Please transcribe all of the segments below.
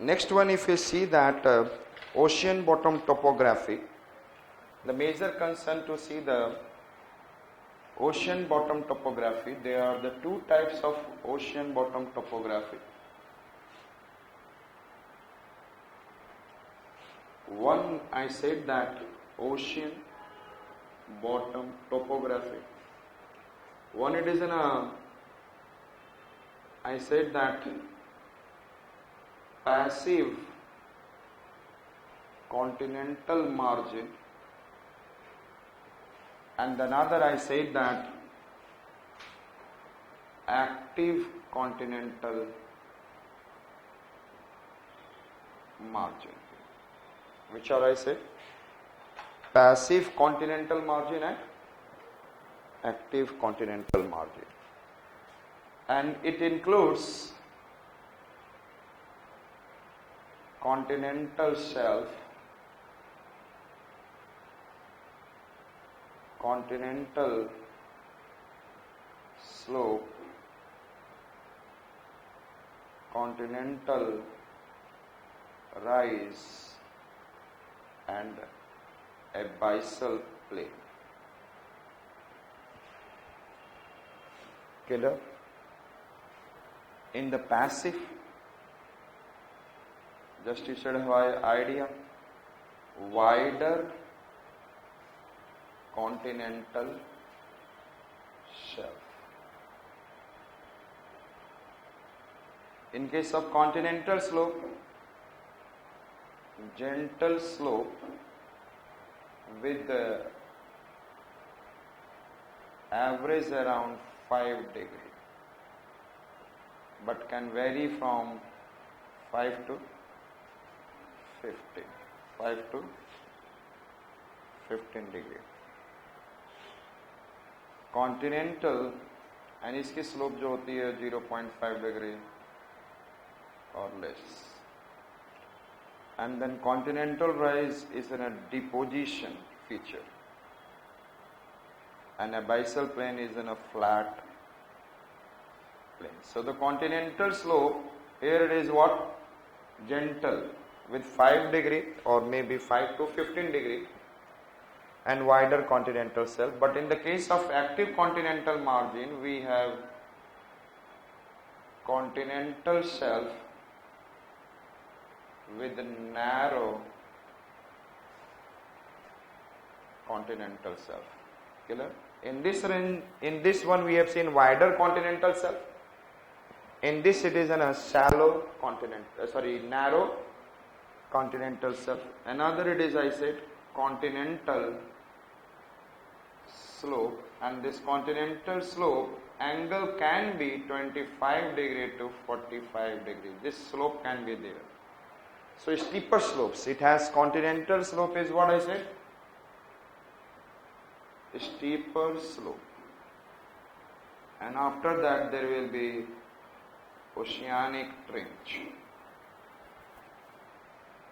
Next one, if you see that ocean bottom topography, the major concern to see the ocean bottom topography, there are the two types of ocean bottom topography. One, I said that ocean bottom topography. One, it is I said that passive continental margin, and another I said that active continental margin. Which are I said? Passive continental margin and active continental margin. And it includes continental shelf, continental slope, continental rise, and abyssal plain. Clear? In the passive, just you should have an idea, wider continental shelf. In case of continental slope, gentle slope with the average around 5 degrees, but can vary from 5 to 15, 5 to 15 degree. Continental, and इसकी slope जो होती है 0.5 degree or less. And then continental rise is in a deposition feature, and abyssal plain is in a flat plane. So the continental slope here it is what? Gentle with 5 degree or maybe 5 to 15 degree and wider continental shelf. But in the case of active continental margin, we have continental shelf with narrow continental shelf. Clear? In this range, in this one we have seen wider continental shelf. In this it is a shallow narrow continental shelf. Another it is, I said, continental slope, and this continental slope angle can be 25 degree to 45 degree. This slope can be there. So steeper slopes, it has continental slope is what I said? Steeper slope. And after that there will be oceanic trench.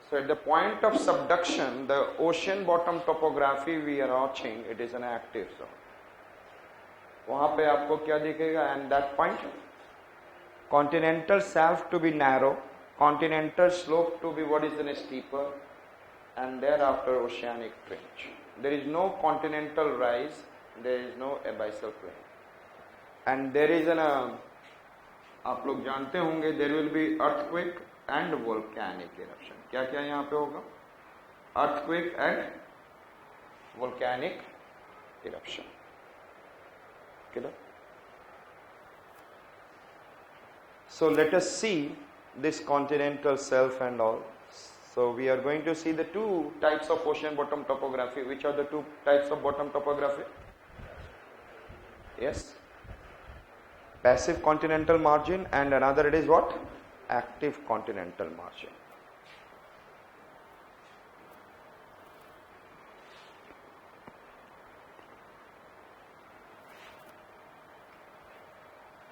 So at the point of subduction, the ocean bottom topography we are watching, it is an active zone. वहाँ पे आपको क्या दिखेगा? And that point, continental shelf to be narrow, continental slope to be what is in a steeper, and thereafter oceanic trench. There is no continental rise, there is no abyssal plain, and there is an आप लोग जानते होंगे there will be earthquake and volcanic eruption. क्या क्या यहाँ पे होगा? Earthquake and volcanic eruption. Clear? So let us see this continental shelf and all. So we are going to see the two types of ocean bottom topography. Which are the two types of bottom topography? Yes. Passive continental margin, and another it is what? Active continental margin.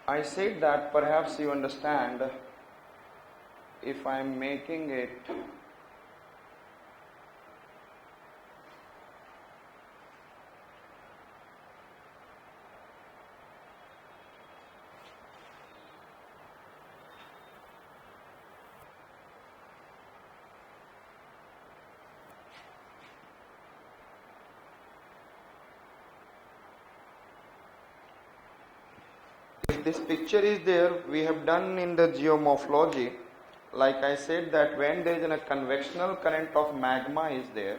I said that perhaps you understand if I am making it this picture is there, we have done in the geomorphology. Like I said that when there is a convectional current of magma is there,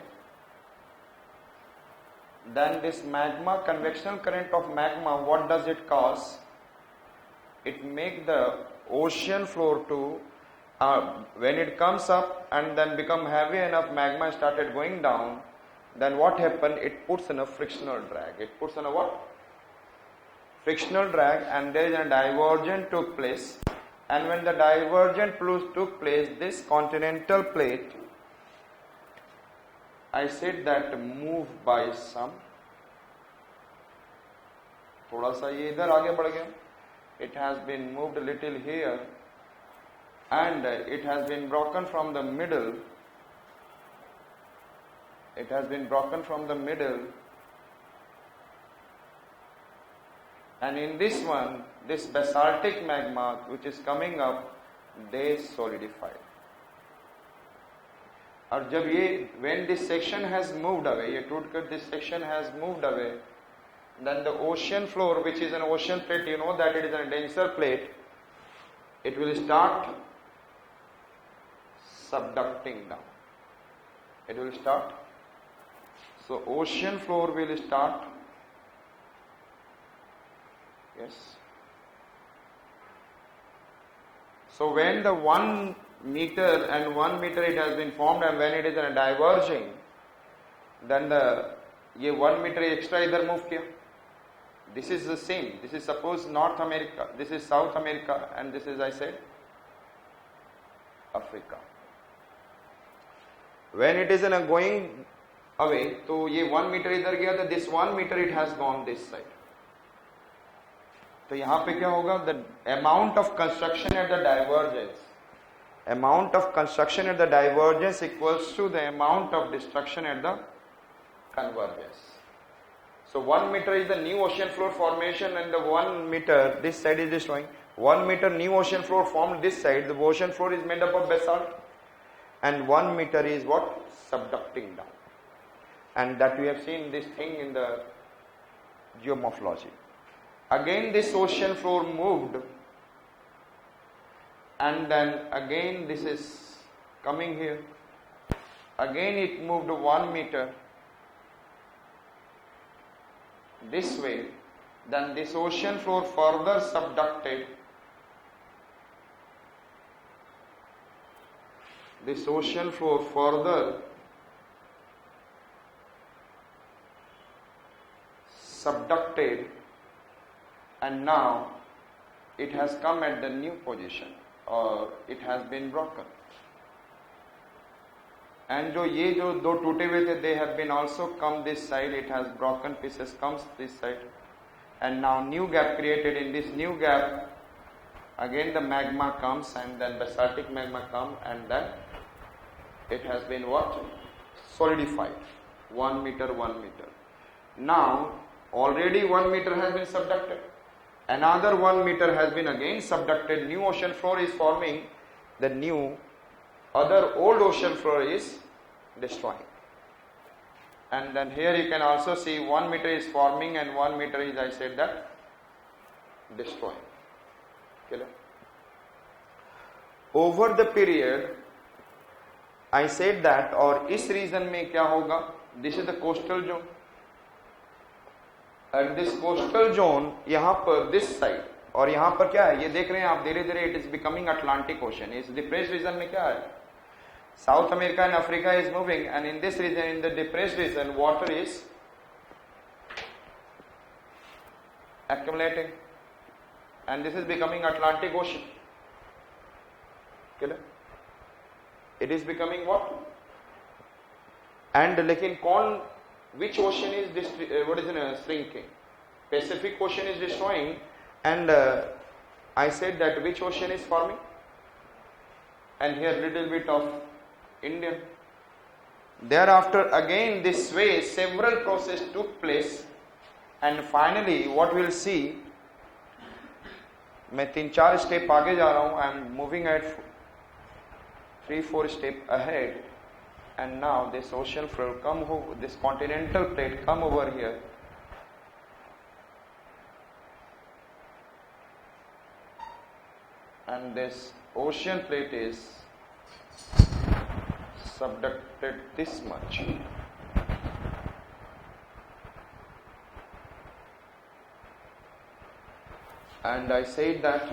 then this magma, convectional current of magma, what does it cause? It make the ocean floor to, when it comes up and then become heavy enough, magma started going down, then what happened? It puts in a frictional drag. It puts in a what? Frictional drag, and there is a divergence took place. And when the divergent took place, this continental plate, I said that moved by some, थोड़ा सा ये इधर आगे बढ़ गया. It has been moved a little here, and it has been broken from the middle. It has been broken from the middle, and in this one, this basaltic magma which is coming up, they solidified. और जब ये, when this section has moved away, ये टूटकर this section has moved away, then the ocean floor, which is an ocean plate, you know that it is a denser plate, it will start subducting down. It will start. So ocean floor will start. Yes. So when the 1 meter and 1 meter it has been formed, and when it is diverging, then the ये 1 meter extra इधर move किया. This is the same. This is suppose North America, this is South America, and this is, I said, Africa. When it is going away, तो ये 1 meter इधर गया, तो this 1 meter it has gone this side. तो यहाँ पे क्या होगा? The amount of construction at the divergence, amount of construction at the divergence equals to the amount of destruction at the convergence. So 1 meter is the new ocean floor formation, and the 1 meter this side is destroying. 1 meter new ocean floor formed this side. The ocean floor is made up of basalt, and 1 meter is what? Subducting down. And that we have seen this thing in the geomorphology. Again this ocean floor moved, and then again this is coming here. Again it moved 1 meter this way. Then this ocean floor further subducted. This ocean floor further subducted, and now it has come at the new position, or it has been broken. And ये जो दो टूटे हुए थे, they have been also come this side. It has broken pieces comes this side, and now new gap created. In this new gap, again the magma comes, and then basaltic magma come, and then it has been what? Solidified. 1 meter, 1 meter. Now already 1 meter has been subducted. Another 1 meter has been again subducted. New ocean floor is forming. The new other old ocean floor is destroying. And then here you can also see 1 meter is forming, and 1 meter is, I said that, destroying. Clear? Over the period, I said that, और इस region में क्या होगा? This is the coastal zone. And this coastal zone, यहाँ पर this side, और यहाँ पर क्या है? ये देख रहे हैं आप धीरे धीरे, it is becoming Atlantic Ocean. इस depressed region में क्या है? South America and Africa is moving, and in this region, in the depressed region, water is accumulating, and this is becoming Atlantic Ocean. Clear? It is becoming what? And लेकिन कौन, which ocean is shrinking? Pacific Ocean is destroying, and I said that which ocean is forming? And here little bit of Indian. Thereafter again this way several processes took place, and finally what we'll see, मैं 3-4 step आगे जा रहा हूँ, I am moving at 3-4 step ahead, and now this ocean floor come over, this continental plate come over here, and this ocean plate is subducted this much. And I said that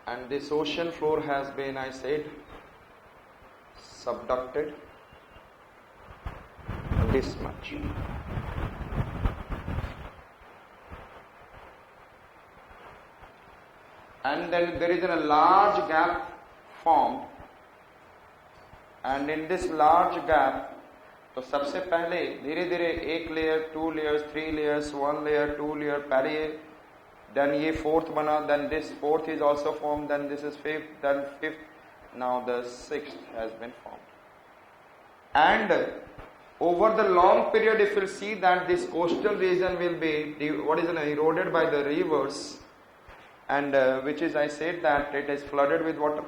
and this ocean floor has been, I said, subducted this much. And then there is a large gap formed, and in this large gap, तो सबसे पहले धीरे धीरे एक layer, 2 layers, 3 layers, 1 layer, 2 layer, पहले ये, then ये fourth बना, then this fourth is also formed, then this is fifth, then fifth, now the sixth has been formed. And over the long period, if you see that this coastal region will be eroded by the rivers, and which is, I said that it is flooded with water.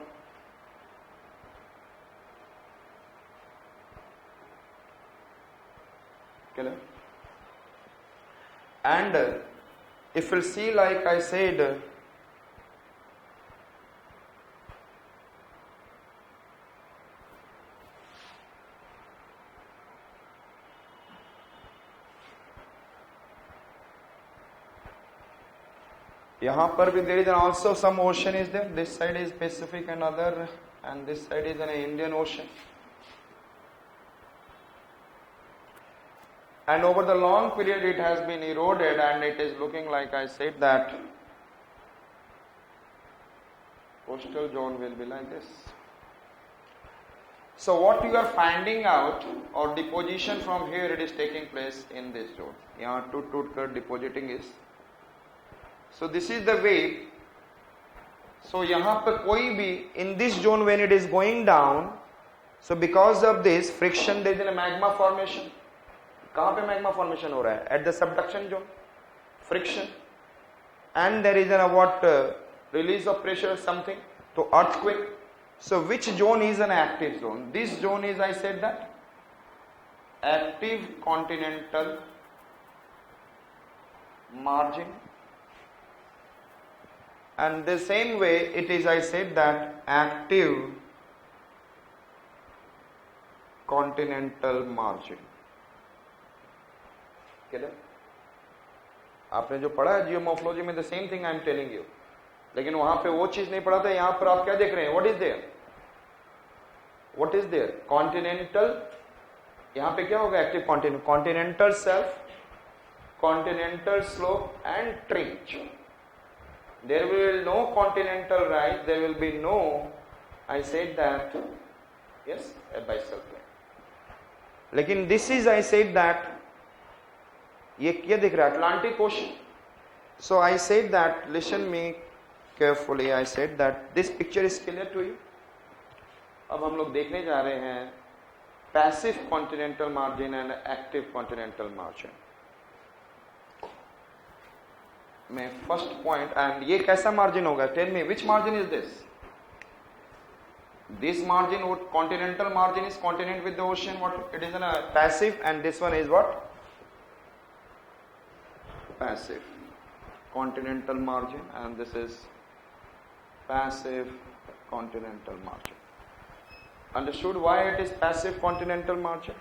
And if you see, like I said, यहाँ पर भी there is also some ocean is there. This side is Pacific and other, and this side is an Indian Ocean. And over the long period it has been eroded, and it is looking like I said that coastal zone will be like this. So what you are finding out, or deposition from here, it is taking place in this zone. यहाँ टूट कर depositing is. So this is the way. So यहाँ पर कोई भी in this zone when it is going down, so because of this friction there is a magma formation. कहाँ पे magma formation हो रहा है? At the subduction zone, friction, and there is a release of pressure something, so earthquake. So which zone is an active zone? This zone is, I said that, active continental margin. And the same way it is, I said that, active continental margin. Clear? आपने जो पढ़ा है geomorphology में, the same thing I am telling you. लेकिन वहां पे वो चीज नहीं पढ़ा था. यहाँ पर आप क्या देख रहे हैं? What is there? What is there? Continental. यहाँ पे क्या होगा? Active continent. Continental shelf, continental slope, and trench. There will be no continental rise. There will be no, I said that, yes, abyssal plain. लेकिन this is, I said that, ये क्या दिख रहा है? Atlantic Ocean. So I said that, listen me carefully, I said that this picture is clear to you. अब हम लोग देखने जा रहे हैं passive continental margin and active continental margin. में first point, and ये कैसा margin होगा? Tell me, which margin is this? This margin, continental margin, is continent with the ocean. What? It is a passive, and this one is what? Passive continental margin, and this is passive continental margin. Understood why it is passive continental margin?